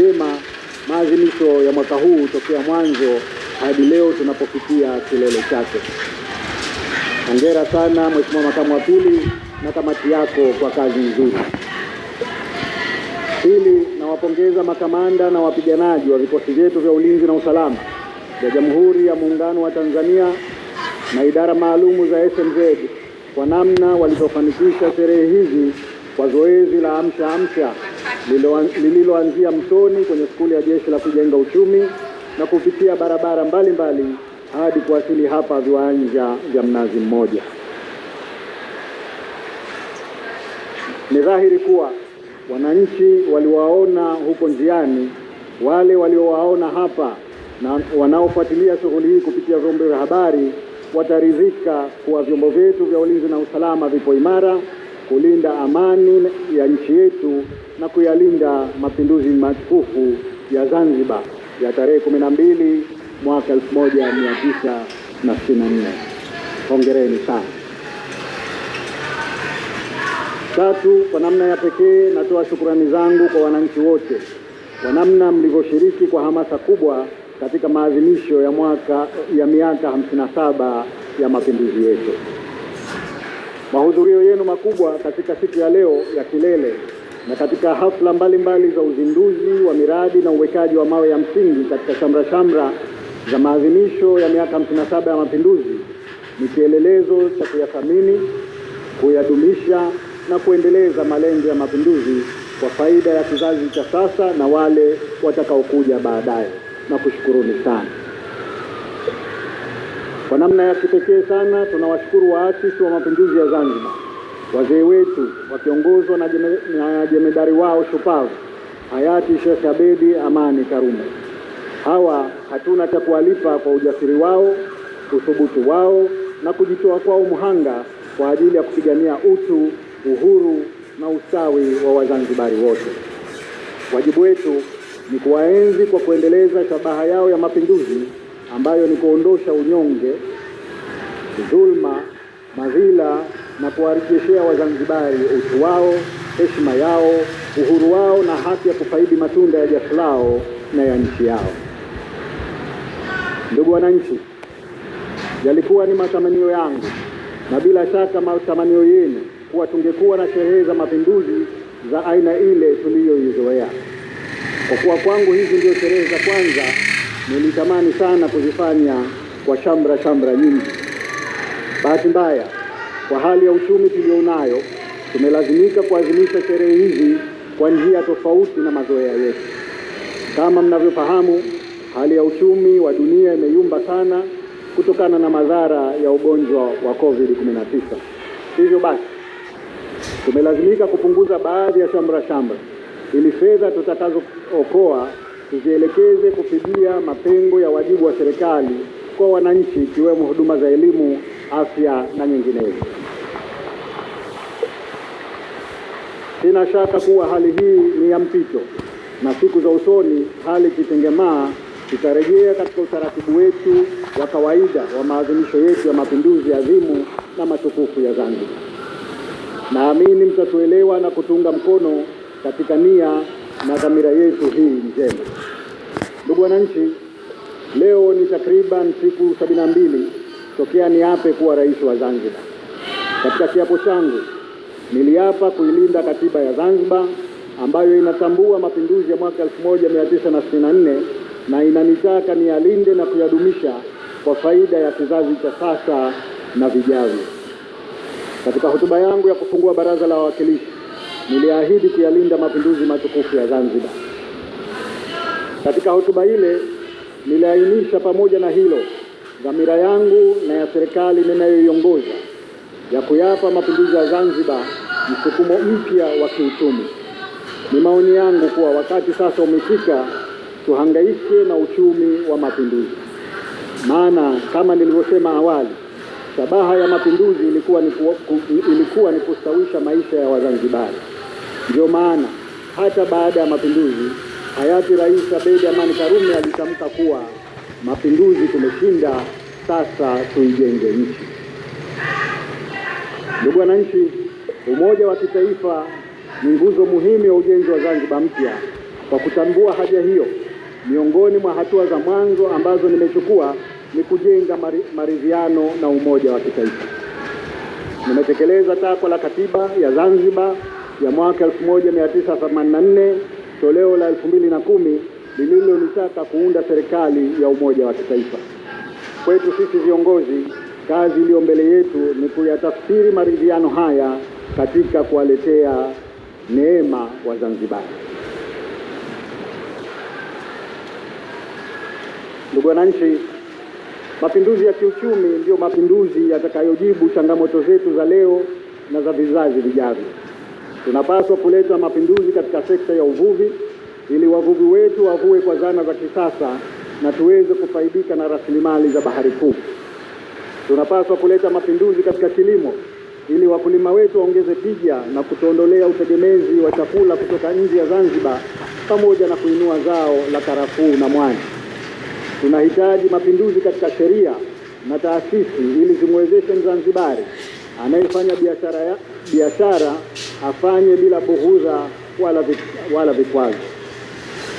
vyema maadhimisho ya mwaka huu tokea mwanzo hadi leo tunapofikia kilele chake. Hongera sana Mheshimiwa Makamu wa Pili na kamati yako kwa kazi nzuri. Pili, nawapongeza makamanda na wapiganaji wa vikosi vyetu vya ulinzi na usalama vya Jamhuri ya Muungano wa Tanzania na idara maalumu za SMZ kwa namna walivyofanikisha sherehe hizi kwa zoezi la amsha amsha lililoanzia Mtoni kwenye skuli ya Jeshi la Kujenga Uchumi na kupitia barabara mbalimbali hadi kuwasili hapa viwanja vya Mnazi Mmoja. Ni dhahiri kuwa wananchi waliwaona huko njiani, wale waliowaona hapa na wanaofuatilia shughuli hii kupitia vyombo vya habari wataridhika kuwa vyombo vyetu vya ulinzi na usalama vipo imara kulinda amani ya nchi yetu na kuyalinda mapinduzi matukufu ya Zanzibar ya tarehe 12 mwaka 1964. Hongereni sana. Tatu, kwa namna ya pekee natoa shukrani zangu kwa wananchi wote kwa namna mlivyoshiriki kwa hamasa kubwa katika maadhimisho ya miaka 57 ya mapinduzi yetu. Mahudhurio yenu makubwa katika siku ya leo ya kilele na katika hafla mbalimbali za uzinduzi wa miradi na uwekaji wa mawe ya msingi katika shamra za maadhimisho ya miaka 57 ya mapinduzi ni kielelezo cha kuyathamini, kuyadumisha na kuendeleza malengo ya mapinduzi kwa faida ya kizazi cha sasa na wale watakaokuja baadaye. Na kushukuruni sana. Kwa namna ya kipekee sana tunawashukuru waasisi wa mapinduzi ya Zanzibar, wazee wetu wakiongozwa na jemedari wao shupavu hayati Sheikh Abedi Amani Karume. Hawa hatuna cha kuwalipa kwa ujasiri wao, uthubutu wao na kujitoa kwao muhanga kwa ajili ya kupigania utu, uhuru na ustawi wa Wazanzibari wote. Wajibu wetu ni kuwaenzi kwa kuendeleza shabaha yao ya mapinduzi ambayo ni kuondosha unyonge, dhulma, madhila na kuwarejeshea Wazanzibari utu wao, heshima yao, uhuru wao na haki ya kufaidi matunda ya jasho lao na ya nchi yao. Ndugu wananchi, yalikuwa ni matamanio yangu na bila shaka matamanio yenu kuwa tungekuwa na sherehe za mapinduzi za aina ile tuliyoizoea. Kwa kuwa kwangu hizi ndio sherehe za kwanza, nilitamani sana kuzifanya kwa shamra nyingi. Bahati mbaya, kwa hali ya uchumi tulionayo, tumelazimika kuadhimisha sherehe hizi kwa njia tofauti na mazoea yetu. Kama mnavyofahamu, hali ya uchumi wa dunia imeyumba sana kutokana na madhara ya ugonjwa wa COVID-19. Hivyo basi, tumelazimika kupunguza baadhi ya shamra ili fedha tutakazookoa tuzielekeze kufidia mapengo ya wajibu wa serikali kwa wananchi, ikiwemo huduma za elimu, afya na nyinginezo. Sina shaka kuwa hali hii ni ya mpito na siku za usoni hali kitengemaa tutarejea katika utaratibu wetu wa kawaida wa maadhimisho yetu ya mapinduzi adhimu na matukufu ya Zanzibar. Naamini mtatuelewa na kutunga mkono katika nia na dhamira yetu hii njema. Ndugu wananchi, leo ni takriban siku 72 tokea niape kuwa rais wa Zanzibar. Katika kiapo changu niliapa kuilinda katiba ya Zanzibar ambayo inatambua mapinduzi ya mwaka 1964 na inanitaka niyalinde na kuyadumisha kwa faida ya kizazi cha sasa na vijavyo. Katika hotuba yangu ya kufungua Baraza la Wawakilishi niliahidi kuyalinda mapinduzi matukufu ya Zanzibar. Katika hotuba ile niliainisha pamoja na hilo dhamira yangu na ya serikali ninayoiongoza ya kuyapa mapinduzi ya Zanzibar msukumo mpya wa kiuchumi. Ni maoni yangu kuwa wakati sasa umefika tuhangaike na uchumi wa mapinduzi. Maana kama nilivyosema awali, shabaha ya mapinduzi ilikuwa ni kustawisha maisha ya Wazanzibari. Ndio maana hata baada ya mapinduzi hayati Rais Abedi Amani Karume alitamka kuwa mapinduzi tumeshinda, sasa tuijenge nchi. Ndugu wananchi, umoja wa kitaifa ni nguzo muhimu ya ujenzi wa Zanzibar mpya Kwa kutambua haja hiyo, miongoni mwa hatua za mwanzo ambazo nimechukua ni kujenga maridhiano na umoja wa kitaifa. Nimetekeleza takwa la Katiba ya Zanzibar ya mwaka 1984 toleo la 2010 lililonitaka kuunda serikali ya umoja wa kitaifa. Kwetu sisi viongozi, kazi iliyo mbele yetu ni kuyatafsiri maridhiano haya katika kuwaletea neema wa Zanzibar. Ndugu wananchi, mapinduzi ya kiuchumi ndiyo mapinduzi yatakayojibu changamoto zetu za leo na za vizazi vijavyo. Tunapaswa kuleta mapinduzi katika sekta ya uvuvi ili wavuvi wetu wavue kwa zana za kisasa na tuweze kufaidika na rasilimali za Bahari Kuu. Tunapaswa kuleta mapinduzi katika kilimo ili wakulima wetu waongeze tija na kutuondolea utegemezi wa chakula kutoka nje ya Zanzibar, pamoja na kuinua zao la karafuu na mwani. Tunahitaji mapinduzi katika sheria na taasisi ili zimwezeshe Mzanzibari anayefanya biashara afanye bila bughudha wala vikwazo.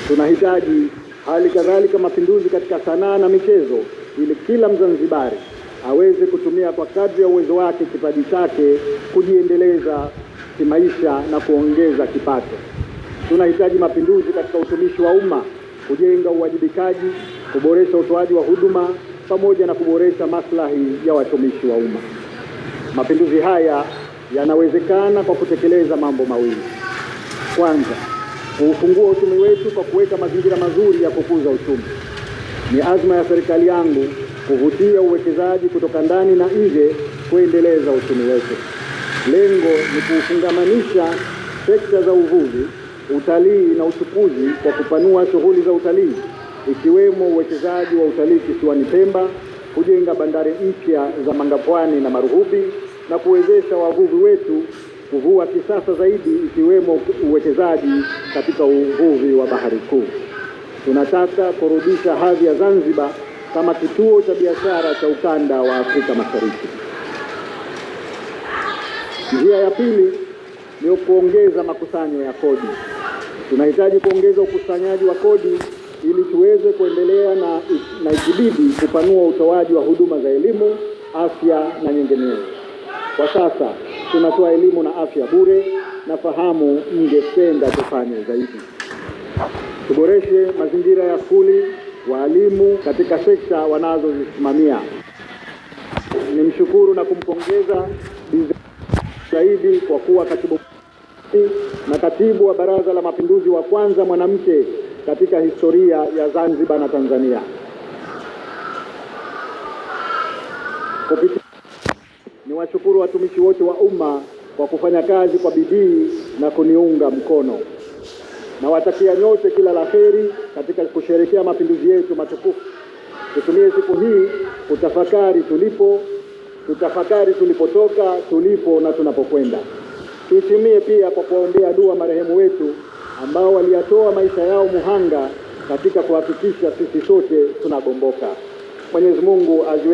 Tunahitaji hali kadhalika mapinduzi katika sanaa na michezo ili kila Mzanzibari aweze kutumia kwa kadri ya uwezo wake kipaji chake kujiendeleza kimaisha na kuongeza kipato. Tunahitaji mapinduzi katika utumishi wa umma, kujenga uwajibikaji, kuboresha utoaji wa huduma pamoja na kuboresha maslahi ya watumishi wa umma. Mapinduzi haya yanawezekana kwa kutekeleza mambo mawili. Kwanza, kuufungua uchumi wetu kwa kuweka mazingira mazuri ya kukuza uchumi. Ni azma ya serikali yangu kuvutia uwekezaji kutoka ndani na nje kuendeleza uchumi wetu. Lengo ni kuufungamanisha sekta za uvuvi, utalii na uchukuzi kwa kupanua shughuli za utalii, ikiwemo uwekezaji wa utalii kisiwani Pemba, kujenga bandari mpya za Mangapwani na Maruhubi na kuwezesha wavuvi wetu kuvua kisasa zaidi, ikiwemo uwekezaji katika uvuvi wa Bahari Kuu. Tunataka kurudisha hadhi ya Zanzibar kama kituo cha biashara cha ukanda wa Afrika Mashariki. Njia ya pili ni kuongeza makusanyo ya kodi. Tunahitaji kuongeza ukusanyaji wa kodi ili tuweze kuendelea na ikibidi kupanua utoaji wa huduma za elimu, afya na nyinginezo. Kwa sasa tunatoa elimu na afya bure, na fahamu mngependa tufanye zaidi. Tuboreshe mazingira ya skuli, walimu katika sekta wanazozisimamia. Nimshukuru na kumpongeza zaidi kwa kuwa katibu wa Baraza la Mapinduzi wa kwanza mwanamke katika historia ya Zanzibar na Tanzania. Niwashukuru watumishi wote wa umma kwa kufanya kazi kwa bidii na kuniunga mkono. Nawatakia nyote kila la heri katika kusherehekea mapinduzi yetu matukufu. Tutumie siku hii tutafakari tulipotoka, tulipo na tunapokwenda. Tuitimie pia kwa kuwaombea dua marehemu wetu ambao waliyatoa maisha yao muhanga katika kuhakikisha sisi sote tunagomboka. Mwenyezi Mungu aziweke